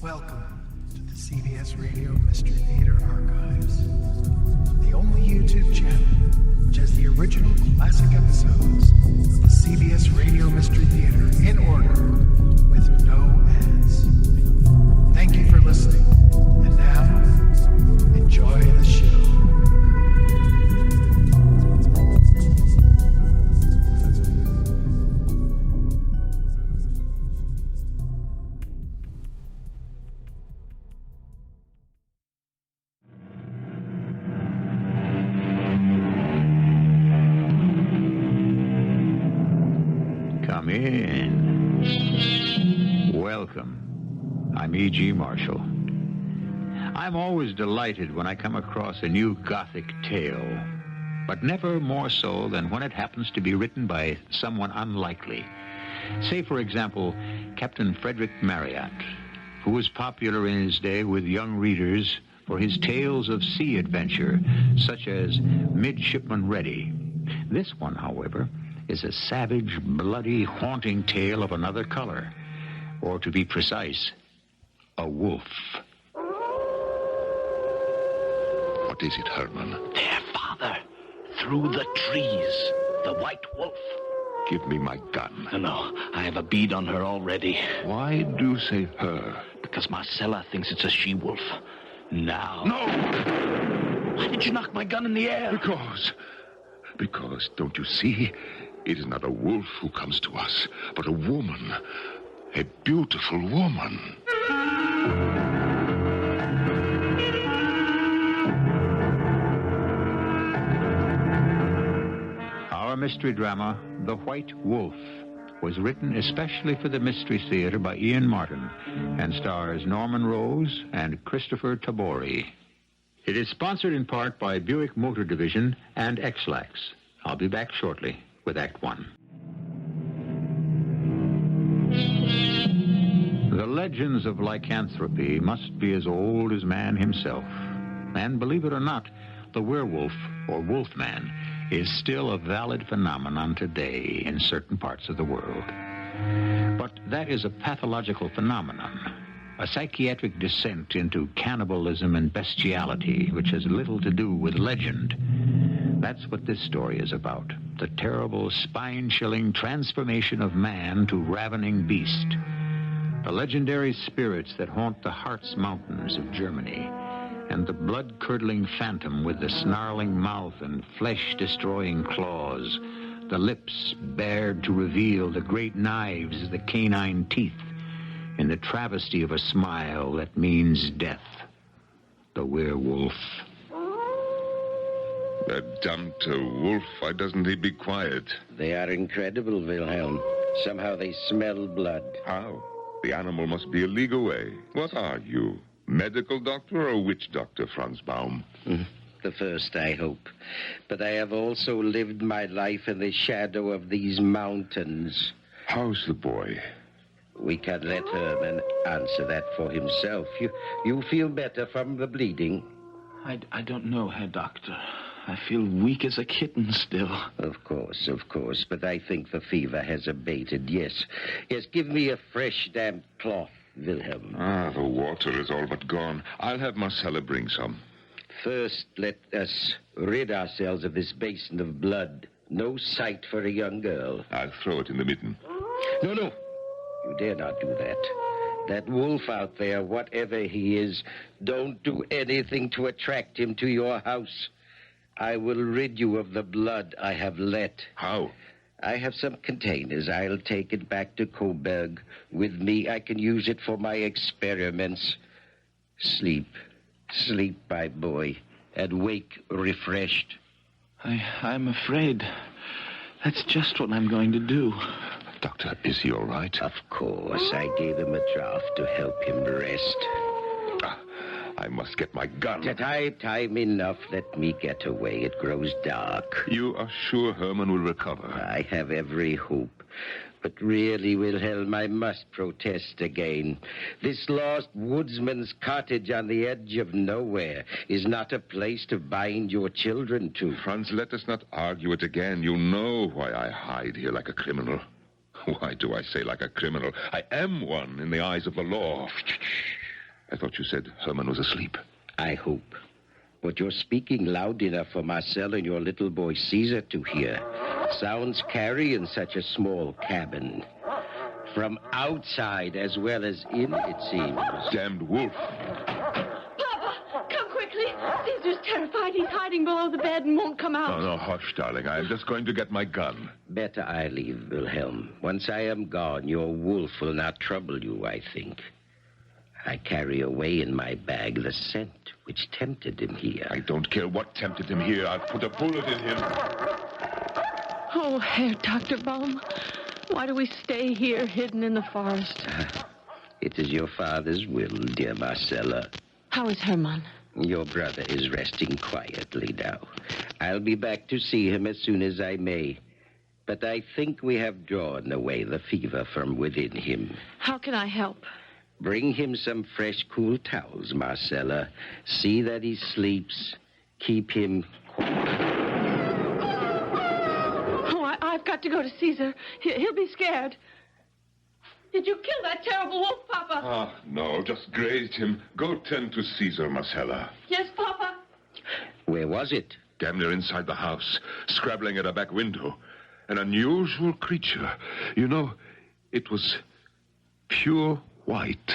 Welcome to the CBS Radio Mystery Theater Archives, the only YouTube channel which has the original classic episodes of the CBS Radio Mystery Theater in order with no ads. Thank you for listening, and now, enjoy the show. Come in. Welcome. I'm E.G. Marshall. I'm always delighted when I come across a new Gothic tale, but never more so than when it happens to be written by someone unlikely. Say, for example, Captain Frederick Marryat, who was popular in his day with young readers for his tales of sea adventure, such as Midshipman Ready. This one, however, is a savage, bloody, haunting tale of another color. Or, to be precise, a wolf. What is it, Herman? There, Father. Through the trees. The white wolf. Give me my gun. No, I have a bead on her already. Why do you say her? Because Marcella thinks it's a she-wolf. Now. No! Why did you knock my gun in the air? Because, don't you see? It is not a wolf who comes to us, but a woman. A beautiful woman. Our mystery drama, The White Wolf, was written especially for the Mystery Theater by Ian Martin and stars Norman Rose and Kristoffer Tabori. It is sponsored in part by Buick Motor Division and X-Lax. I'll be back shortly with Act One. The legends of lycanthropy must be as old as man himself. And believe it or not, the werewolf, or wolfman, is still a valid phenomenon today in certain parts of the world. But that is a pathological phenomenon, a psychiatric descent into cannibalism and bestiality, which has little to do with legend. That's what this story is about, the terrible, spine-chilling transformation of man to ravening beast. The legendary spirits that haunt the Harz Mountains of Germany, and the blood-curdling phantom with the snarling mouth and flesh-destroying claws, the lips bared to reveal the great knives of the canine teeth, in the travesty of a smile that means death. The werewolf. That damned wolf, why doesn't he be quiet? They are incredible, Wilhelm. Somehow they smell blood. How? The animal must be a league away. What are you? Medical doctor or witch doctor, Franz Baum? The first, I hope. But I have also lived my life in the shadow of these mountains. How's the boy? We can let Herman answer that for himself. You feel better from the bleeding? I don't know, Herr Doctor. I feel weak as a kitten still. Of course. But I think the fever has abated, yes. Yes, give me a fresh, damp cloth, Wilhelm. The water is all but gone. I'll have Marcella bring some. First, let us rid ourselves of this basin of blood. No sight for a young girl. I'll throw it in the mitten. No. You dare not do that. That wolf out there, whatever he is, don't do anything to attract him to your house. I will rid you of the blood I have let. How? I have some containers. I'll take it back to Coburg. With me, I can use it for my experiments. Sleep, my boy, and wake refreshed. I'm afraid that's just what I'm going to do. Doctor, is he all right? Of course, I gave him a draught to help him rest. I must get my gun. Time enough. Let me get away. It grows dark. You are sure Herman will recover? I have every hope. But really, Wilhelm, I must protest again. This lost woodsman's cottage on the edge of nowhere is not a place to bind your children to. Franz, let us not argue it again. You know why I hide here like a criminal. Why do I say like a criminal? I am one in the eyes of the law. I thought you said Herman was asleep. I hope. But you're speaking loud enough for Marcel and your little boy Caesar to hear. Sounds carry in such a small cabin. From outside as well as in, it seems. Damned wolf. Papa, come quickly. Caesar's terrified. He's hiding below the bed and won't come out. No, hush, darling. I'm just going to get my gun. Better I leave, Wilhelm. Once I am gone, your wolf will not trouble you, I think. I carry away in my bag the scent which tempted him here. I don't care what tempted him here. I'll put a bullet in him. Oh, Herr Dr. Baum, why do we stay here hidden in the forest? It is your father's will, dear Marcella. How is Herman? Your brother is resting quietly now. I'll be back to see him as soon as I may. But I think we have drawn away the fever from within him. How can I help? Bring him some fresh, cool towels, Marcella. See that he sleeps. Keep him quiet. Oh, I've got to go to Caesar. He'll be scared. Did you kill that terrible wolf, Papa? No, just grazed him. Go tend to Caesar, Marcella. Yes, Papa. Where was it? Damn near inside the house, scrabbling at a back window. An unusual creature. You know, it was pure white,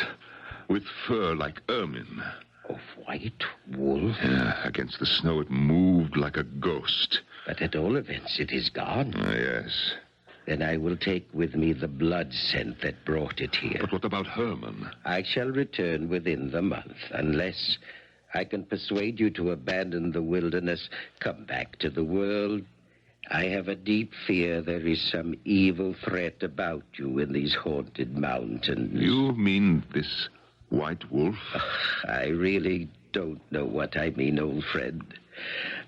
with fur like ermine. A white wolf? Yeah, against the snow it moved like a ghost. But at all events, it is gone. Yes. Then I will take with me the blood scent that brought it here. But what about Herman? I shall return within the month, unless I can persuade you to abandon the wilderness, come back to the world. I have a deep fear there is some evil threat about you in these haunted mountains. You mean this white wolf? I really don't know what I mean, old friend.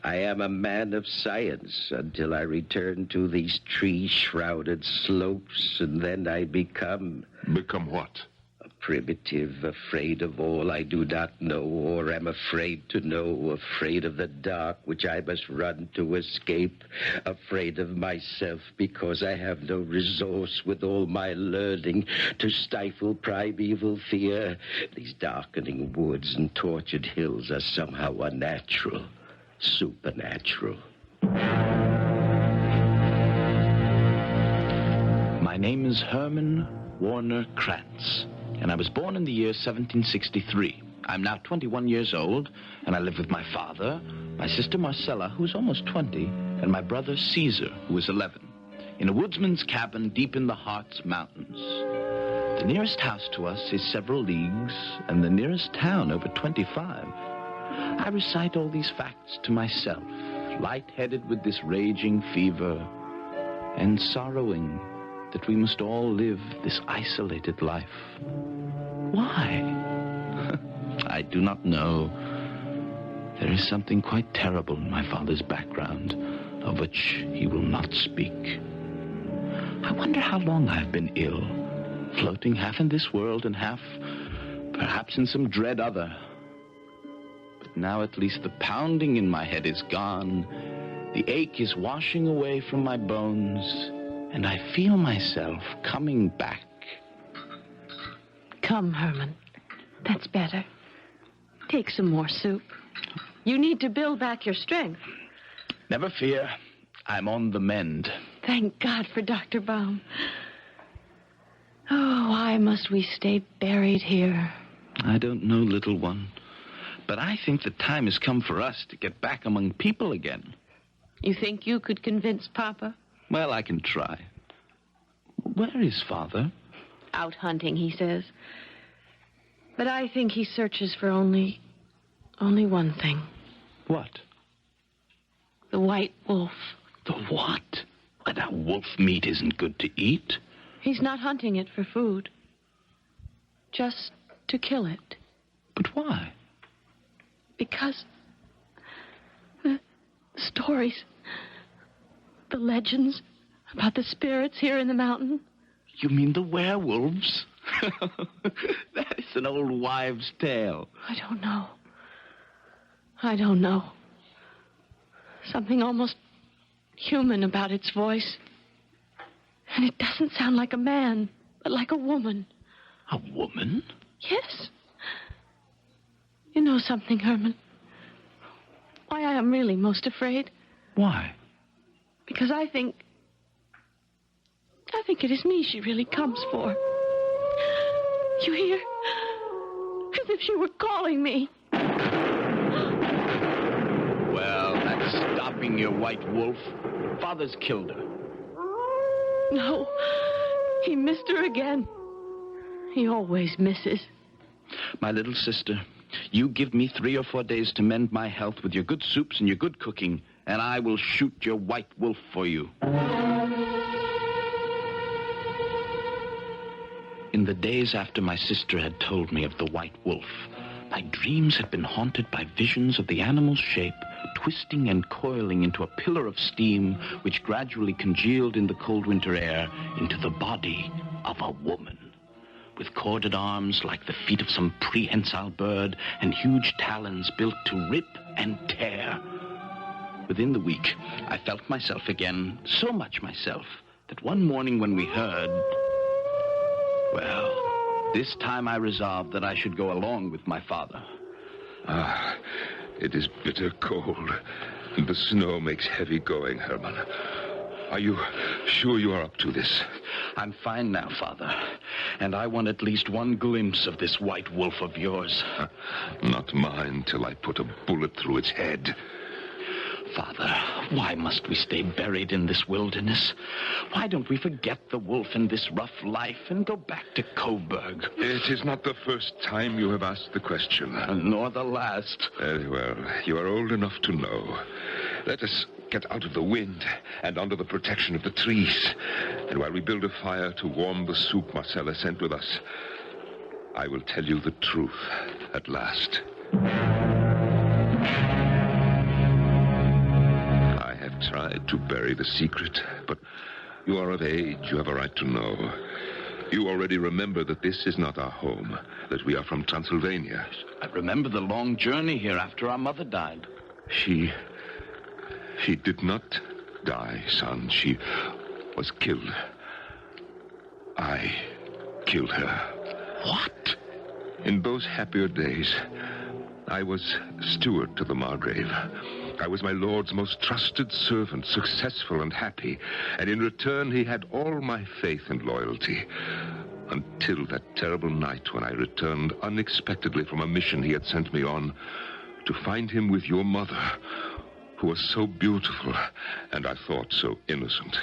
I am a man of science until I return to these tree-shrouded slopes, and then I become... Become what? A primitive, afraid of all I do not know or am afraid to know, afraid of the dark which I must run to escape, afraid of myself because I have no resource with all my learning to stifle primeval fear. These darkening woods and tortured hills are somehow unnatural. Supernatural. My name is Herman Warner Krantz, and I was born in the year 1763. I'm now 21 years old, and I live with my father, my sister Marcella, who's almost 20, and my brother Caesar, who is 11, in a woodsman's cabin deep in the Harz Mountains. The nearest house to us is several leagues, and the nearest town over 25. I recite all these facts to myself, light-headed with this raging fever, and sorrowing that we must all live this isolated life. Why? I do not know. There is something quite terrible in my father's background, of which he will not speak. I wonder how long I've been ill, floating half in this world and half, perhaps in some dread other. Now at least the pounding in my head is gone. The ache is washing away from my bones, and I feel myself coming back. Come, Herman. That's better. Take some more soup. You need to build back your strength. Never fear. I'm on the mend. Thank God for Dr. Baum. Oh, why must we stay buried here? I don't know, little one. But I think the time has come for us to get back among people again. You think you could convince Papa? Well, I can try. Where is Father? Out hunting, he says. But I think he searches for only one thing. What? The white wolf. The what? Why, that wolf meat isn't good to eat. He's not hunting it for food. Just to kill it. But why? Because the stories, the legends about the spirits here in the mountain. You mean the werewolves? That is an old wives' tale. I don't know. Something almost human about its voice. And it doesn't sound like a man, but like a woman. A woman? Yes. You know something, Herman? Why I am really most afraid? Why? Because I think it is me she really comes for. You hear? As if she were calling me. Well, that's stopping your white wolf. Father's killed her. No, he missed her again. He always misses. My little sister, you give me 3 or 4 days to mend my health with your good soups and your good cooking, and I will shoot your white wolf for you. In the days after my sister had told me of the white wolf, my dreams had been haunted by visions of the animal's shape, twisting and coiling into a pillar of steam, which gradually congealed in the cold winter air into the body of a woman, with corded arms like the feet of some prehensile bird and huge talons built to rip and tear. Within the week, I felt myself again, so much myself, that one morning when we heard... Well, this time I resolved that I should go along with my father. Ah, it is bitter cold, and the snow makes heavy going, Herman. Are you sure you are up to this? I'm fine now, Father, and I want at least one glimpse of this white wolf of yours. Not mine till I put a bullet through its head. Father, why must we stay buried in this wilderness? Why don't we forget the wolf and this rough life and go back to Coburg? It is not the first time you have asked the question. Nor the last. Very well. You are old enough to know. Let us get out of the wind and under the protection of the trees. And while we build a fire to warm the soup Marcella sent with us, I will tell you the truth at last. Tried to bury the secret, but you are of age. You have a right to know. You already remember that this is not our home, that we are from Transylvania. I remember the long journey here after our mother died. She did not die, son. She was killed. I killed her. What? In those happier days, I was steward to the Margrave. I was my lord's most trusted servant, successful and happy, and in return he had all my faith and loyalty. Until that terrible night when I returned unexpectedly from a mission he had sent me on, to find him with your mother, who was so beautiful, and I thought so innocent.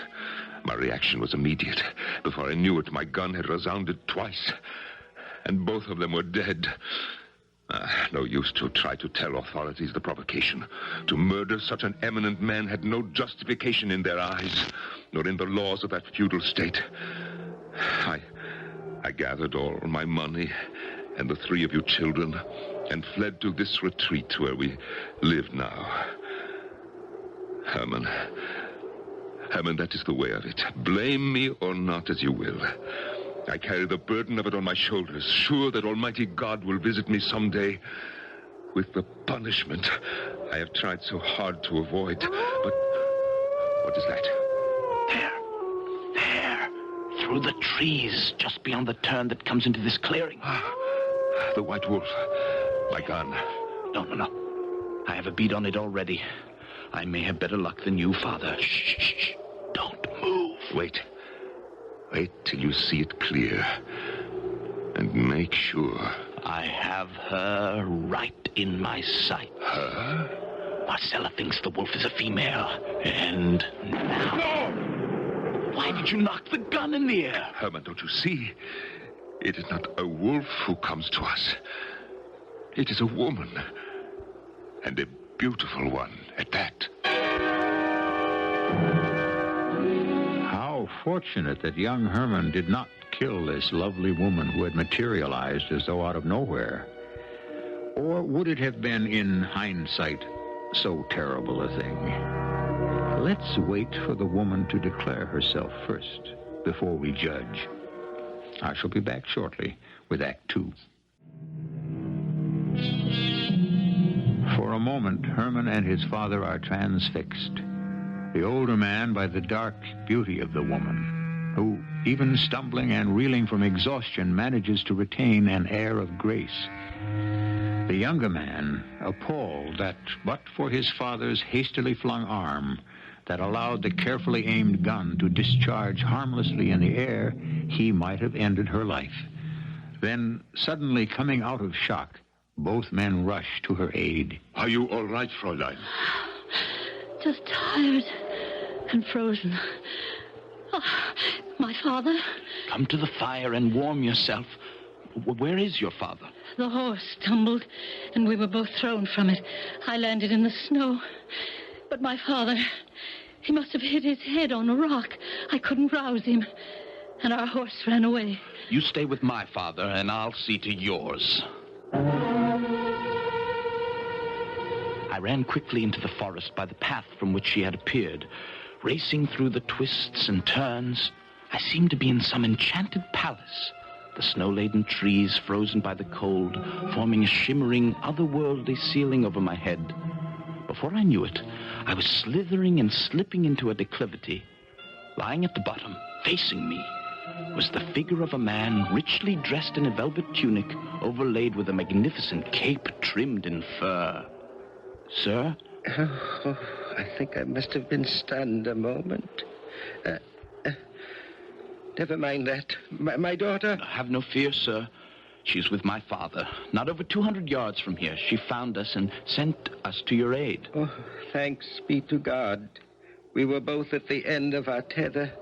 My reaction was immediate. Before I knew it, my gun had resounded twice, and both of them were dead. No use to try to tell authorities the provocation. To murder such an eminent man had no justification in their eyes, nor in the laws of that feudal state. I gathered all my money and the 3 of you children and fled to this retreat where we live now. Herman, that is the way of it. Blame me or not as you will. I carry the burden of it on my shoulders, sure that Almighty God will visit me someday with the punishment I have tried so hard to avoid. But what is that? There. Through the trees, just beyond the turn that comes into this clearing. The white wolf. My gun. No. I have a bead on it already. I may have better luck than you, Father. Shh. Don't move. Wait till you see it clear. And make sure. I have her right in my sight. Her? Marcella thinks the wolf is a female. And now... No! Why did you knock the gun in the air? Herman, don't you see? It is not a wolf who comes to us. It is a woman. And a beautiful one at that. How fortunate that young Herman did not kill this lovely woman who had materialized as though out of nowhere. Or would it have been, in hindsight, so terrible a thing? Let's wait for the woman to declare herself first, before we judge. I shall be back shortly with Act 2. For a moment, Herman and his father are transfixed. The older man by the dark beauty of the woman, who, even stumbling and reeling from exhaustion, manages to retain an air of grace. The younger man, appalled that, but for his father's hastily flung arm that allowed the carefully aimed gun to discharge harmlessly in the air, he might have ended her life. Then, suddenly coming out of shock, both men rushed to her aid. Are you all right, Fräulein? Just tired and frozen. Oh, my father? Come to the fire and warm yourself. Where is your father? The horse tumbled, and we were both thrown from it. I landed in the snow. But my father, he must have hit his head on a rock. I couldn't rouse him, and our horse ran away. You stay with my father, and I'll see to yours. I ran quickly into the forest by the path from which she had appeared. Racing through the twists and turns, I seemed to be in some enchanted palace. The snow-laden trees, frozen by the cold, forming a shimmering, otherworldly ceiling over my head. Before I knew it, I was slithering and slipping into a declivity. Lying at the bottom, facing me, was the figure of a man richly dressed in a velvet tunic, overlaid with a magnificent cape trimmed in fur. Sir? Oh, I think I must have been stunned a moment. Never mind that. My daughter? Have no fear, sir. She's with my father. Not over 200 yards from here. She found us and sent us to your aid. Oh, thanks be to God. We were both at the end of our tether.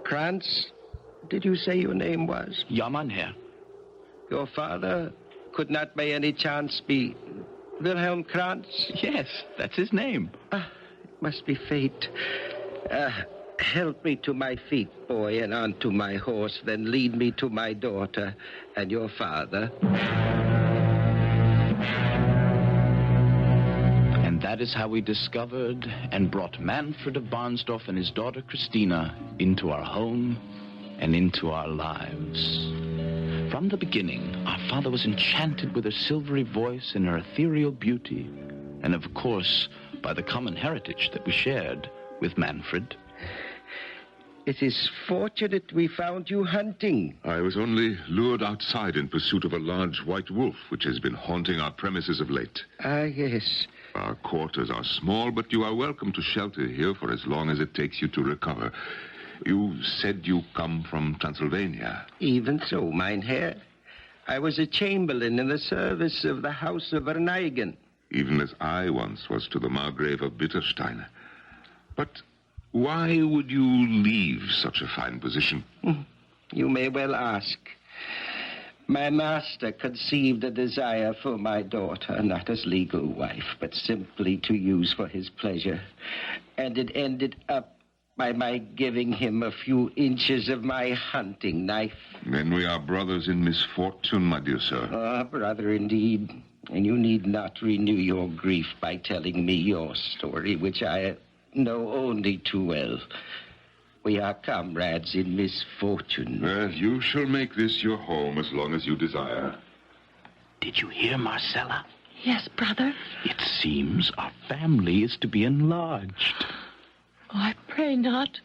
Krantz, did you say your name was? Ja, mein Herr. Your father could not by any chance be Wilhelm Krantz? Yes, that's his name. It must be fate. Help me to my feet, boy, and onto my horse, then lead me to my daughter and your father. And that is how we discovered and brought Manfred of Barnsdorf and his daughter Christina into our home and into our lives. From the beginning, our father was enchanted with her silvery voice and her ethereal beauty, and of course, by the common heritage that we shared with Manfred. It is fortunate we found you hunting. I was only lured outside in pursuit of a large white wolf, which has been haunting our premises of late. Ah, yes. Our quarters are small, but you are welcome to shelter here for as long as it takes you to recover. You said you come from Transylvania. Even so, mein Herr. I was a chamberlain in the service of the House of Verneigen. Even as I once was to the Margrave of Bitterstein. But why would you leave such a fine position? You may well ask. My master conceived a desire for my daughter, not as legal wife, but simply to use for his pleasure. And it ended up by my giving him a few inches of my hunting knife. Then we are brothers in misfortune, my dear sir. Ah, brother, indeed. And you need not renew your grief by telling me your story, which I know only too well. We are comrades in misfortune. Well, you shall make this your home as long as you desire. Did you hear, Marcella? Yes, brother. It seems our family is to be enlarged. Oh, I pray not.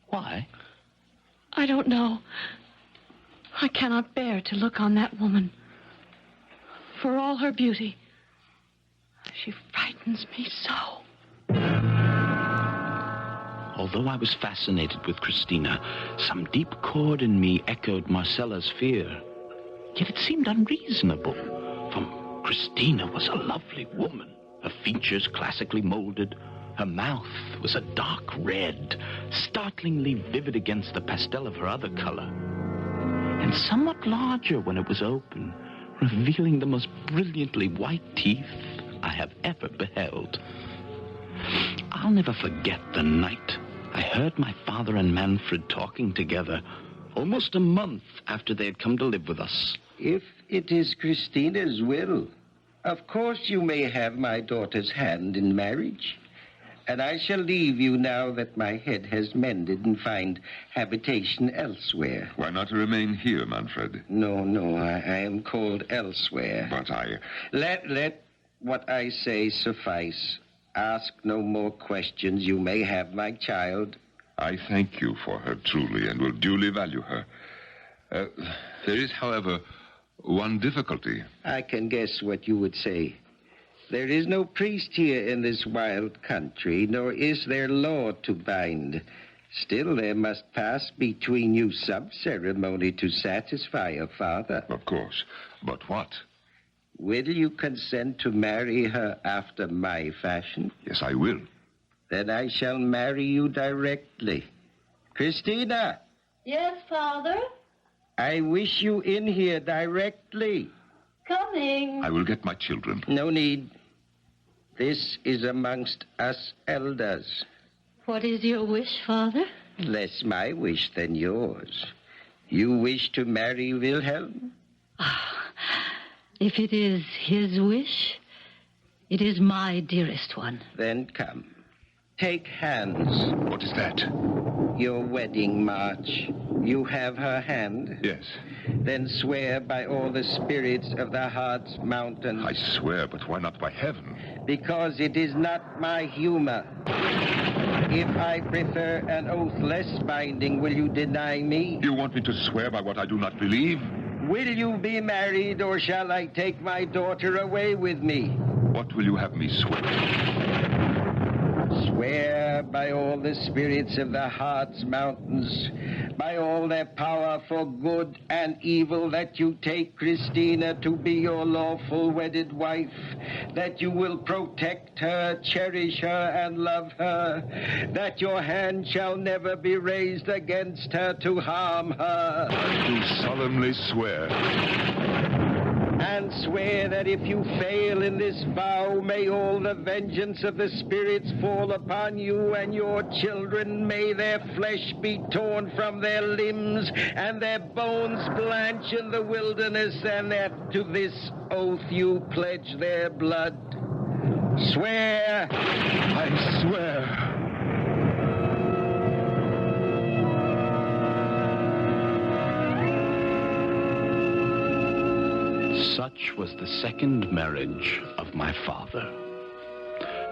Why? I don't know. I cannot bear to look on that woman. For all her beauty, she frightens me so. Although I was fascinated with Christina, some deep chord in me echoed Marcella's fear. Yet it seemed unreasonable, for Christina was a lovely woman, her features classically molded. Her mouth was a dark red, startlingly vivid against the pastel of her other color, and somewhat larger when it was open, revealing the most brilliantly white teeth I have ever beheld. I'll never forget the night I heard my father and Manfred talking together, almost a month after they had come to live with us. If it is Christina's will, of course you may have my daughter's hand in marriage. And I shall leave you now that my head has mended and find habitation elsewhere. Why not remain here, Manfred? No, I am called elsewhere. But Let what I say suffice. Ask no more questions. You may have my child. I thank you for her truly and will duly value her. There is, however, one difficulty. I can guess what you would say. There is no priest here in this wild country, nor is there law to bind. Still, there must pass between you some ceremony to satisfy your father. Of course. But what? Will you consent to marry her after my fashion? Yes, I will. Then I shall marry you directly. Christina! Yes, Father? I wish you in here directly. Coming. I will get my children. No need. This is amongst us elders. What is your wish, Father? Less my wish than yours. You wish to marry Wilhelm? If it is his wish, it is my dearest one. Then come. Take hands. What is that? Your wedding march. You have her hand? Yes. Then swear by all the spirits of the Harz Mountains. I swear, but why not by heaven? Because it is not my humor. If I prefer an oath less binding, will you deny me? You want me to swear by what I do not believe? Will you be married, or shall I take my daughter away with me? What will you have me swear? Swear by all the spirits of the Harz Mountains, by all their power for good and evil, that you take Christina to be your lawful wedded wife, that you will protect her, cherish her, and love her, that your hand shall never be raised against her to harm her. I do solemnly swear. And swear that if you fail in this vow, may all the vengeance of the spirits fall upon you and your children. May their flesh be torn from their limbs and their bones blanch in the wilderness, and that to this oath you pledge their blood. Swear! I swear. Such was the second marriage of my father.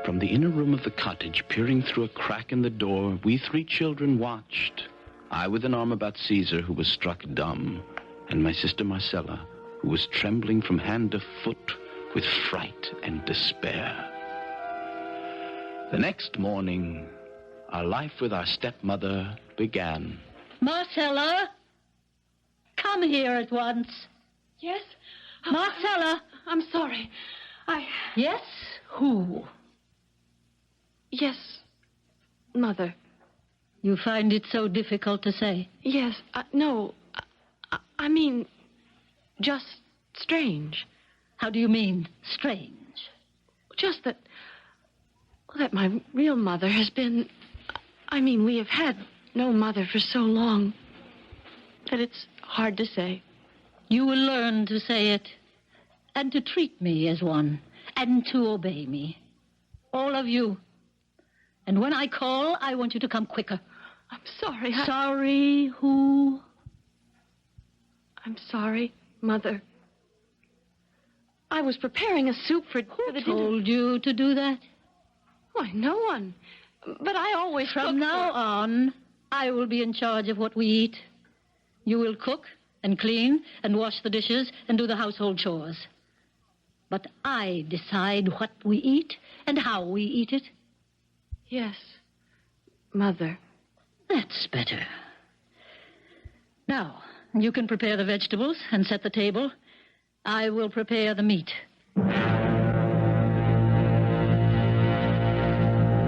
From the inner room of the cottage, peering through a crack in the door, we three children watched. I with an arm about Caesar, who was struck dumb, and my sister Marcella, who was trembling from hand to foot with fright and despair. The next morning, our life with our stepmother began. Marcella, come here at once. Yes? Marcella. I'm sorry. Yes? Who? Yes, Mother. You find it so difficult to say? Yes, no. I mean, just strange. How do you mean, strange? Just that my real mother has been... I mean, we have had no mother for so long that it's hard to say. You will learn to say it, and to treat me as one, and to obey me. All of you. And when I call, I want you to come quicker. I'm sorry. Sorry who? I'm sorry, Mother. I was preparing a soup for the dinner. Who told you to do that? Why, no one. But I always cook. From now on, I will be in charge of what we eat. You will cook and clean and wash the dishes and do the household chores. But I decide what we eat and how we eat it. Yes, Mother. That's better. Now, you can prepare the vegetables and set the table. I will prepare the meat.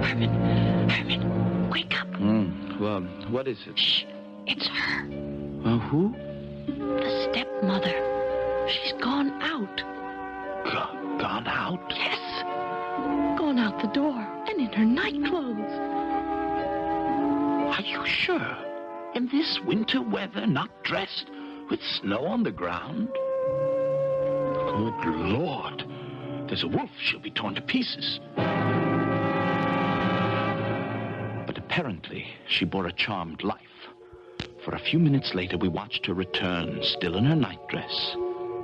Herman, wake up. Well, what is it? Shh, it's her. Who? The stepmother. She's gone out. Gone out? Yes. Gone out the door and in her nightclothes. Are you sure? In this winter weather, not dressed, with snow on the ground? Good Lord. There's a wolf. She'll be torn to pieces. But apparently, she bore a charmed life. For a few minutes later, we watched her return, still in her nightdress.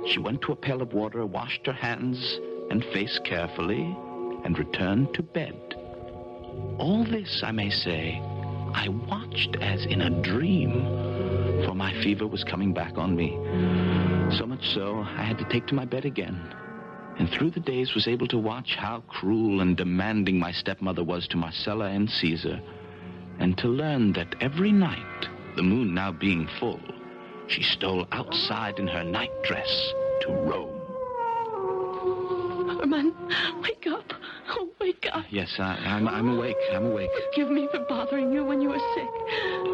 She went to a pail of water, washed her hands and face carefully, and returned to bed. All this, I may say, I watched as in a dream, for my my fever was coming back on me. So much so, I had to take to my bed again. And through the days was able to watch how cruel and demanding my stepmother was to Marcella and Caesar. And to learn that every night, the moon now being full, she stole outside in her nightdress to roam. Herman, wake up. Oh, wake up. Yes, I'm awake. I'm awake. Forgive me for bothering you when you were sick.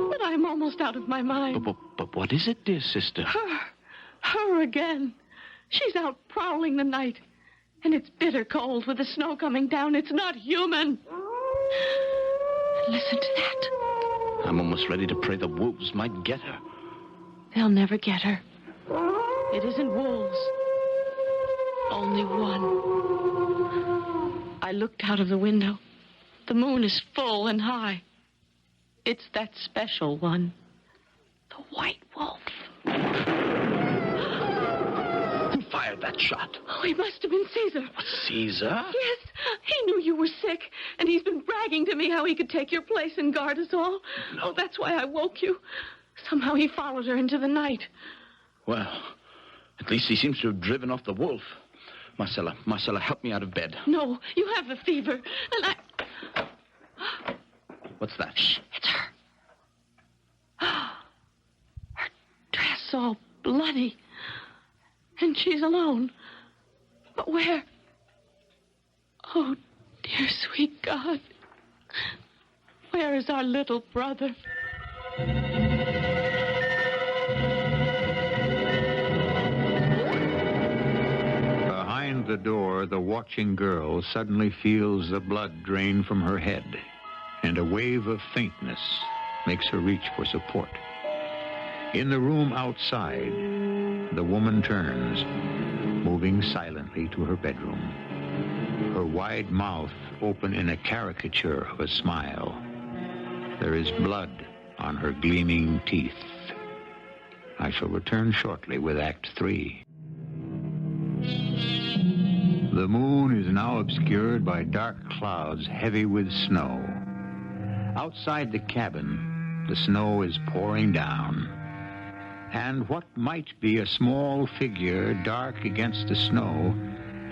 But I'm almost out of my mind. But what is it, dear sister? Her again. She's out prowling the night. And it's bitter cold with the snow coming down. It's not human. Listen to that. I'm almost ready to pray the wolves might get her. They'll never get her. It isn't wolves. Only one. I looked out of the window. The moon is full and high. It's that special one. The white wolf. Who fired that shot? Oh, he must have been Caesar. Caesar? Yes, he knew you were sick, and he's been bragging to me how he could take your place and guard us all. No. Oh, that's why I woke you. Somehow he followed her into the night. Well, at least he seems to have driven off the wolf. Marcella, help me out of bed. No, you have the fever, and I... What's that? Shh, it's her. Her dress all bloody. And she's alone. But where? Oh, dear sweet God. Where is our little brother? Behind the door, the watching girl suddenly feels the blood drain from her head, and a wave of faintness makes her reach for support. In the room outside, the woman turns, moving silently to her bedroom, her wide mouth open in a caricature of a smile. There is blood on her gleaming teeth. I shall return shortly with Act 3. The moon is now obscured by dark clouds heavy with snow. Outside the cabin, the snow is pouring down. And what might be a small figure dark against the snow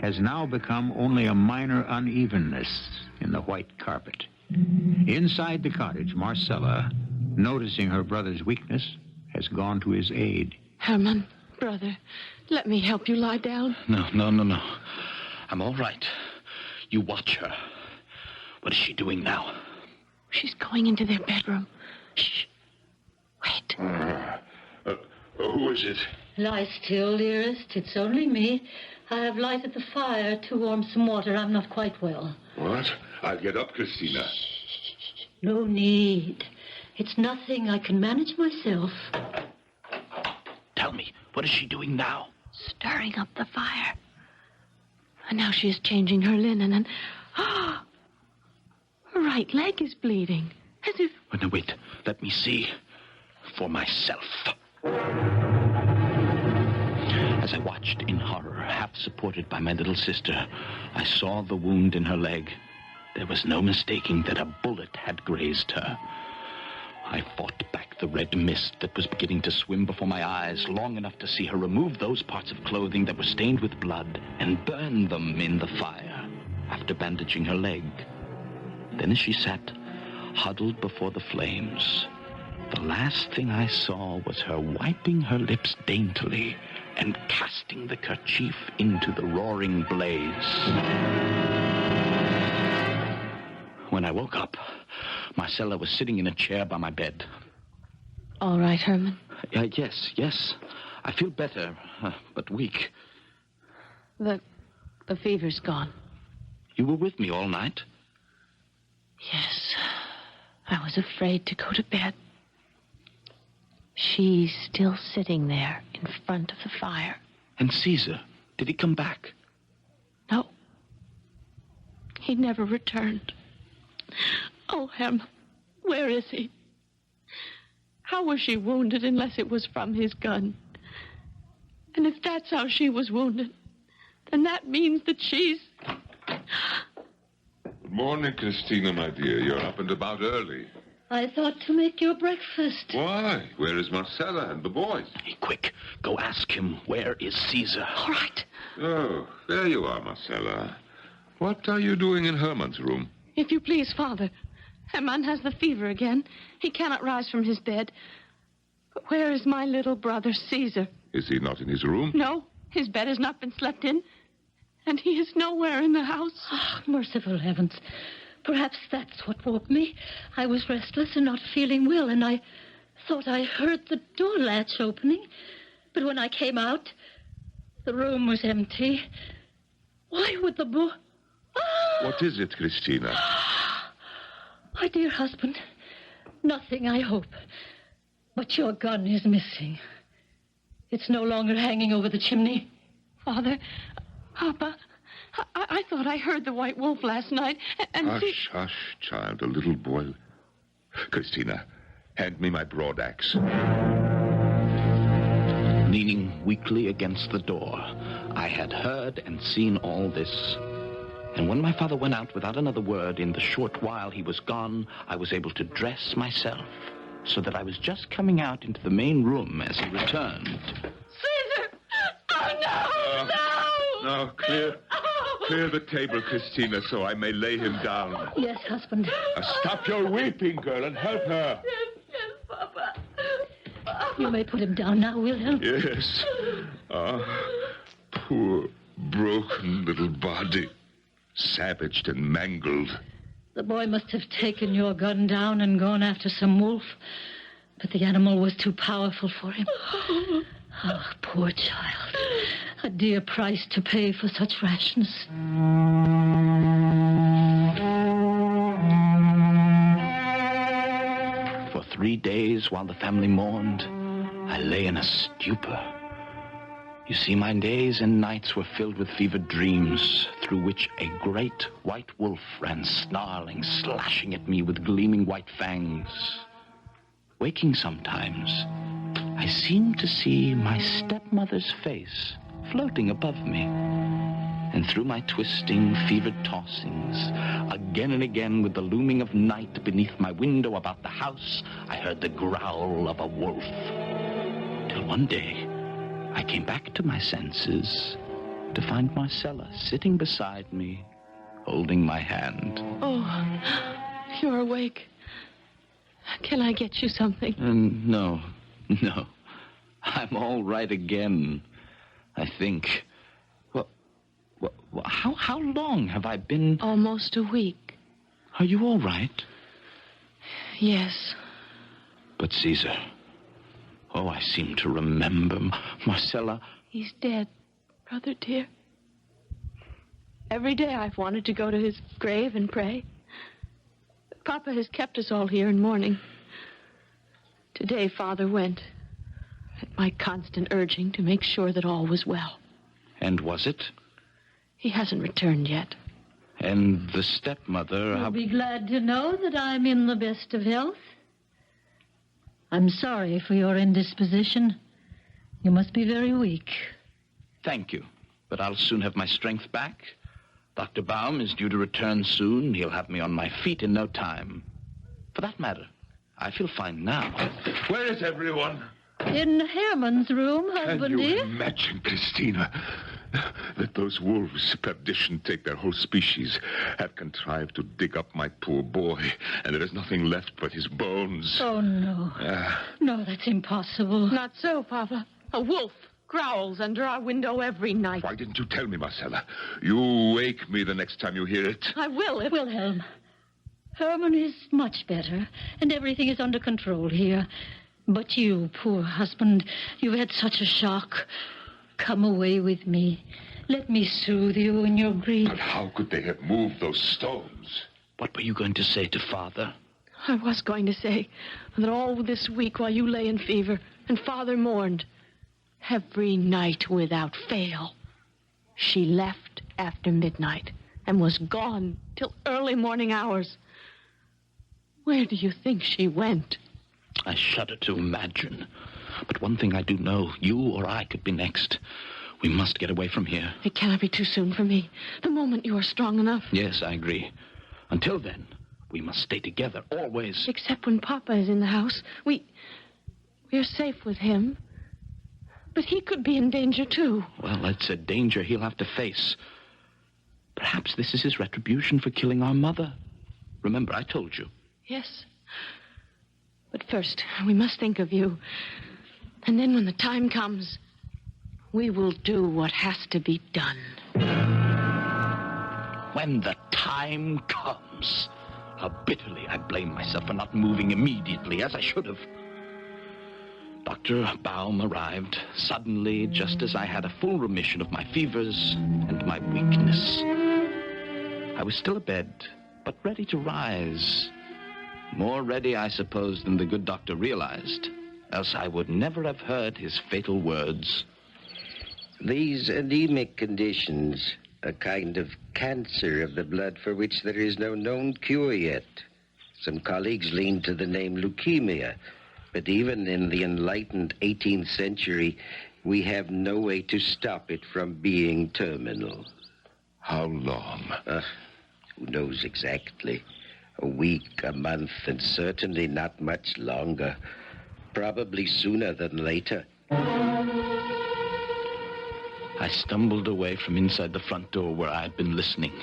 has now become only a minor unevenness in the white carpet. Inside the cottage, Marcella, noticing her brother's weakness, has gone to his aid. Herman, brother, let me help you lie down. No. I'm all right. You watch her. What is she doing now? She's going into their bedroom. Shh. Wait. Who is it? Lie still, dearest. It's only me. I have lighted the fire to warm some water. I'm not quite well. What? I'll get up, Christina. No need. It's nothing. I can manage myself. Tell me, what is she doing now? Stirring up the fire. And now she is changing her linen and... her right leg is bleeding. As if... No, wait. Let me see. For myself. As I watched in horror, half supported by my little sister, I saw the wound in her leg. There was no mistaking that a bullet had grazed her. I fought back the red mist that was beginning to swim before my eyes long enough to see her remove those parts of clothing that were stained with blood and burn them in the fire after bandaging her leg. Then as she sat, huddled before the flames, the last thing I saw was her wiping her lips daintily and casting the kerchief into the roaring blaze. When I woke up, Marcella was sitting in a chair by my bed. All right, Herman? Yes. I feel better, but weak. The fever's gone. You were with me all night? Yes. I was afraid to go to bed. She's still sitting there in front of the fire. And Caesar, did he come back? No. He never returned. Oh, Herman, where is he? How was she wounded unless it was from his gun? And if that's how she was wounded, then that means that she's... Good morning, Christina, my dear. You're up and about early. I thought to make your breakfast. Why? Where is Marcella and the boys? Hey, quick, go ask him, where is Caesar? All right. Oh, there you are, Marcella. What are you doing in Herman's room? If you please, Father. Herman has the fever again. He cannot rise from his bed. But where is my little brother, Caesar? Is he not in his room? No, his bed has not been slept in. And he is nowhere in the house. Oh, merciful heavens. Perhaps that's what woke me. I was restless and not feeling well, and I thought I heard the door latch opening. But when I came out, the room was empty. Why would the boy... What is it, Christina? My dear husband, nothing, I hope. But your gun is missing. It's no longer hanging over the chimney. Father, Papa, I thought I heard the white wolf last night. And Hush, hush, child, a little boy. Christina, hand me my broad axe. Leaning weakly against the door, I had heard and seen all this. And when my father went out without another word, in the short while he was gone, I was able to dress myself, so that I was just coming out into the main room as he returned. Caesar! Oh, no! No, clear the table, Christina, so I may lay him down. Yes, husband. Stop your weeping, girl, and help her. Yes, Papa. You may put him down now, Wilhelm. Yes. Poor, broken little body. Savaged and mangled. The boy must have taken your gun down and gone after some wolf. But the animal was too powerful for him. Oh, poor child. A dear price to pay for such rashness. For 3 days, while the family mourned, I lay in a stupor. You see, my days and nights were filled with fevered dreams, through which a great white wolf ran snarling, slashing at me with gleaming white fangs. Waking sometimes, I seemed to see my stepmother's face floating above me. And through my twisting, fevered tossings, again and again with the looming of night beneath my window about the house, I heard the growl of a wolf. Till one day, I came back to my senses to find Marcella sitting beside me, holding my hand. Oh, you're awake. Can I get you something? No. I'm all right again, I think. Well, how long have I been... Almost a week. Are you all right? Yes. But Caesar... Oh, I seem to remember. Marcella... He's dead, brother dear. Every day I've wanted to go to his grave and pray. Papa has kept us all here in mourning. Today, Father went, at my constant urging, to make sure that all was well. And was it? He hasn't returned yet. And the stepmother... You'll be glad to know that I'm in the best of health. I'm sorry for your indisposition. You must be very weak. Thank you, but I'll soon have my strength back. Dr. Baum is due to return soon. He'll have me on my feet in no time. For that matter, I feel fine now. Where is everyone? In Herman's room, husband Can you dear. imagine, Christina, that those wolves, perdition take their whole species, have contrived to dig up my poor boy, and there is nothing left but his bones. Oh, no. No, that's impossible. Not so, Papa. A wolf growls under our window every night. Why didn't you tell me, Marcella? You wake me the next time you hear it. I will if... Wilhelm, Herman is much better, and everything is under control here. But you, poor husband, you've had such a shock. Come away with me. Let me soothe you in your grief. But how could they have moved those stones? What were you going to say to Father? I was going to say that all this week while you lay in fever and Father mourned, every night without fail, she left after midnight and was gone till early morning hours. Where do you think she went? I shudder to imagine. But one thing I do know, you or I could be next. We must get away from here. It cannot be too soon for me. The moment you are strong enough. Yes, I agree. Until then, We must stay together, always. Except when Papa is in the house. We're safe with him. But he could be in danger, too. Well, it's a danger he'll have to face. Perhaps this is his retribution for killing our mother. Remember, I told you. Yes. But first, we must think of you. And then when the time comes, we will do what has to be done. When the time comes. How bitterly I blame myself for not moving immediately, as I should have. Dr. Baum arrived suddenly, just as I had a full remission of my fevers and my weakness. I was still abed, but ready to rise. More ready, I suppose, than the good doctor realized, else I would never have heard his fatal words. These anemic conditions, a kind of cancer of the blood for which there is no known cure yet. Some colleagues lean to the name leukemia, but even in the enlightened 18th century, we have no way to stop it from being terminal. How long? Who knows exactly? A week, a month, and certainly not much longer. Probably sooner than later. I stumbled away from inside the front door where I had been listening.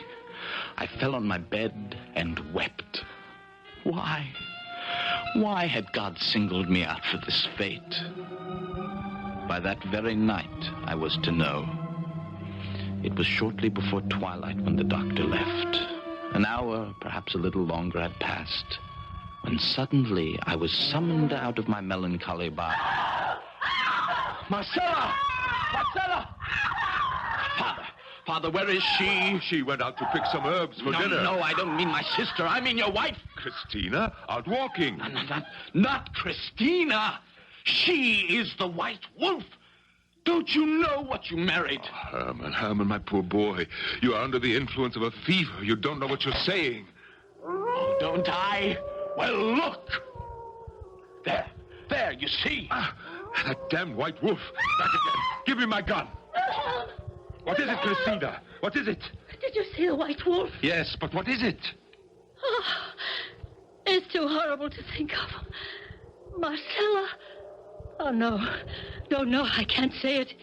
I fell on my bed and wept. Why? Why had God singled me out for this fate? By that very night, I was to know. It was shortly before twilight when the doctor left. An hour, perhaps a little longer, had passed, when suddenly I was summoned out of my melancholy by... Marcella! Marcella! Father, where is she? She went out to pick some herbs for dinner. No, I don't mean my sister. I mean your wife. Christina, out walking. Not Christina. She is the White Wolf. Don't you know what you married? Oh, Herman, my poor boy. You are under the influence of a fever. You don't know what you're saying. Oh, don't I? Well, look. There, you see. That damned White Wolf. Back again. Give me my gun. What is it, Christina? What is it? Did you see the White Wolf? Yes, but what is it? Oh, it's too horrible to think of. Marcella. Oh, no, I can't say it.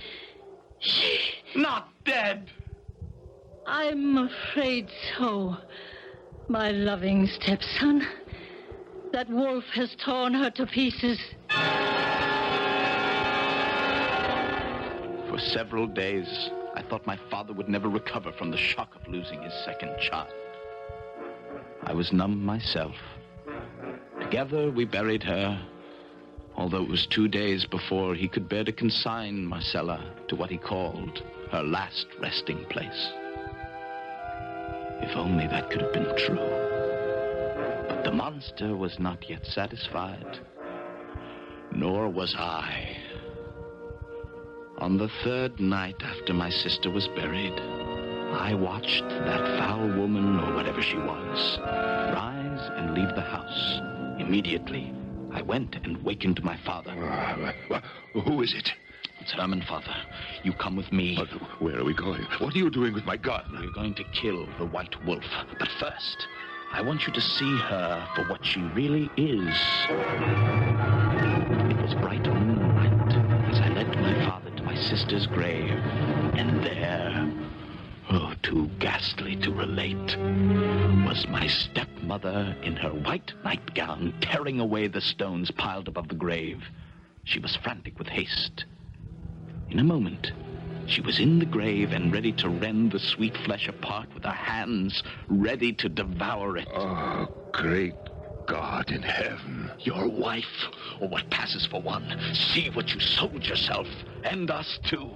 She... Not dead. I'm afraid so, my loving stepson. That wolf has torn her to pieces. For several days, I thought my father would never recover from the shock of losing his second child. I was numb myself. Together, we buried her, although it was 2 days before he could bear to consign Marcella to what he called her last resting place. If only that could have been true. But the monster was not yet satisfied, nor was I. On the third night after my sister was buried, I watched that foul woman, or whatever she was, rise and leave the house. Immediately, I went and wakened my father. Who is it? It's Herman, Father. You come with me. But where are we going? What are you doing with my gun? We're going to kill the White Wolf. But first, I want you to see her for what she really is. It was bright moonlight as I led my father to my sister's grave. And there, too ghastly to relate, was my stepmother in her white nightgown tearing away the stones piled above the grave. She was frantic with haste. In a moment, she was in the grave and ready to rend the sweet flesh apart with her hands, ready to devour it. Oh, great God in heaven. Your wife, or what passes for one, see what you sold yourself, and us too.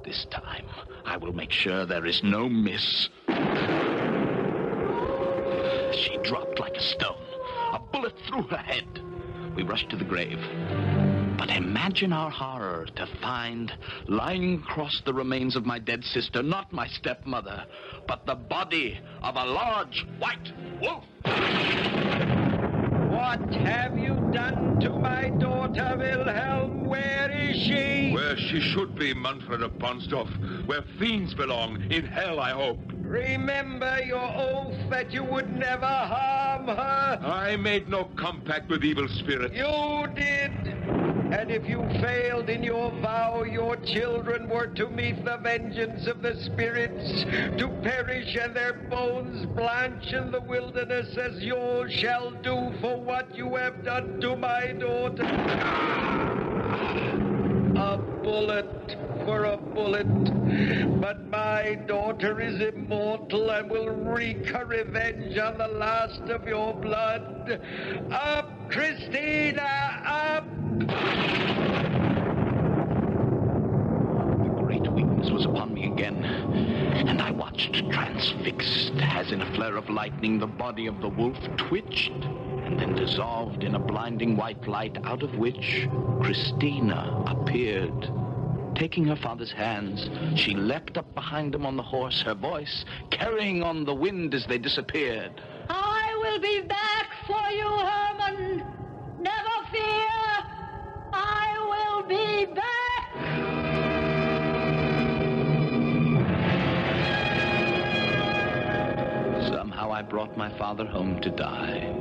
This time, I will make sure there is no miss. She dropped like a stone, a bullet through her head. We rushed to the grave. But imagine our horror to find, lying across the remains of my dead sister, not my stepmother, but the body of a large white wolf. What have you done to my daughter, Wilhelm? Where is she? Where she should be, Manfred of Ponsdorf. Where fiends belong. In hell, I hope. Remember your oath that you would never harm her. I made no compact with evil spirits. You did. And if you failed in your vow, your children were to meet the vengeance of the spirits, to perish and their bones blanch in the wilderness, as you shall do for what you have done to my daughter. A bullet for a bullet. But my daughter is immortal and will wreak her revenge on the last of your blood. Up, Christina, up! The great weakness was upon me again, and I watched transfixed, as in a flare of lightning the body of the wolf twitched and then dissolved in a blinding white light, out of which Christina appeared. Taking her father's hands, she leapt up behind him on the horse, her voice carrying on the wind as they disappeared. I will be back for you, Herman. Never fear. I will be back. Somehow I brought my father home to die,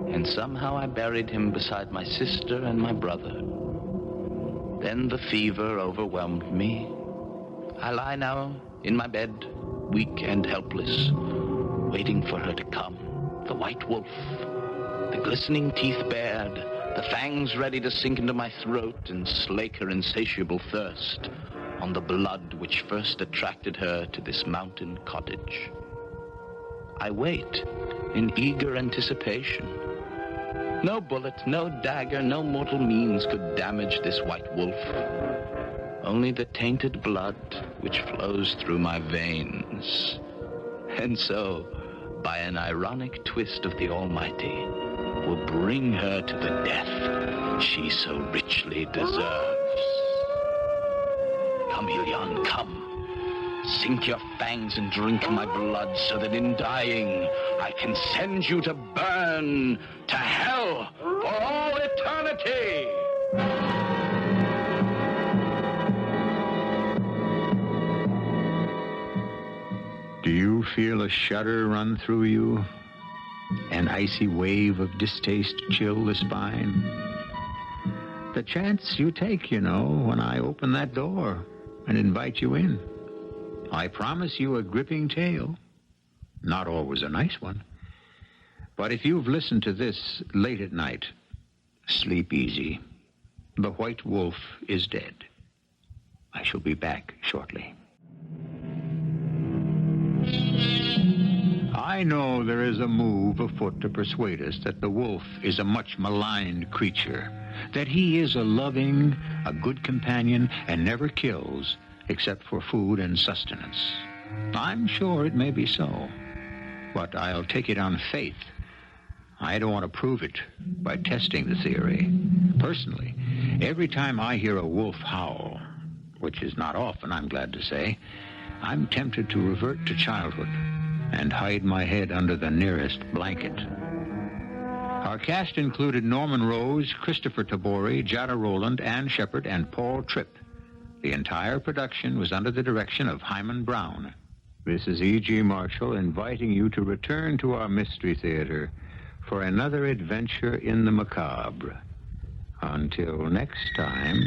and somehow I buried him beside my sister and my brother. Then the fever overwhelmed me. I lie now in my bed, weak and helpless, waiting for her to come, the white wolf, the glistening teeth bared, the fangs ready to sink into my throat and slake her insatiable thirst on the blood which first attracted her to this mountain cottage. I wait in eager anticipation. No bullet, no dagger, no mortal means could damage this white wolf. Only the tainted blood which flows through my veins. And so, by an ironic twist of the Almighty, will bring her to the death she so richly deserves. Come, Helion, come. Sink your fangs and drink my blood, so that in dying I can send you to burn to hell for all eternity. Do you feel a shudder run through you? An icy wave of distaste chill the spine? The chance you take, you know, when I open that door and invite you in. I promise you a gripping tale. Not always a nice one. But if you've listened to this late at night, sleep easy. The white wolf is dead. I shall be back shortly. I know there is a move afoot to persuade us that the wolf is a much maligned creature, that he is a loving, a good companion, and never kills except for food and sustenance. I'm sure it may be so, but I'll take it on faith. I don't want to prove it by testing the theory. Personally, every time I hear a wolf howl, which is not often, I'm glad to say, I'm tempted to revert to childhood and hide my head under the nearest blanket. Our cast included Norman Rose, Kristoffer Tabori, Jada, Rowland, Ann Shepard, and Paul Tripp. The entire production was under the direction of Hyman Brown. This is E.G. Marshall inviting you to return to our Mystery Theater for another adventure in the macabre. Until next time,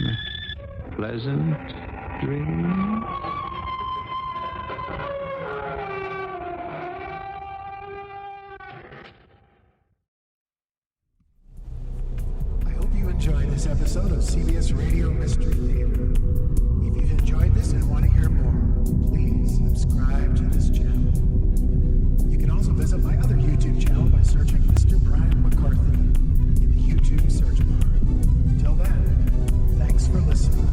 pleasant dreams. I hope you enjoyed this episode of CBS Radio Mystery Theater. If you've enjoyed this and want to hear more, please subscribe to this channel. You can also visit my other YouTube channel by searching Mr. Brian McCarthy in the YouTube search bar. Until then, thanks for listening.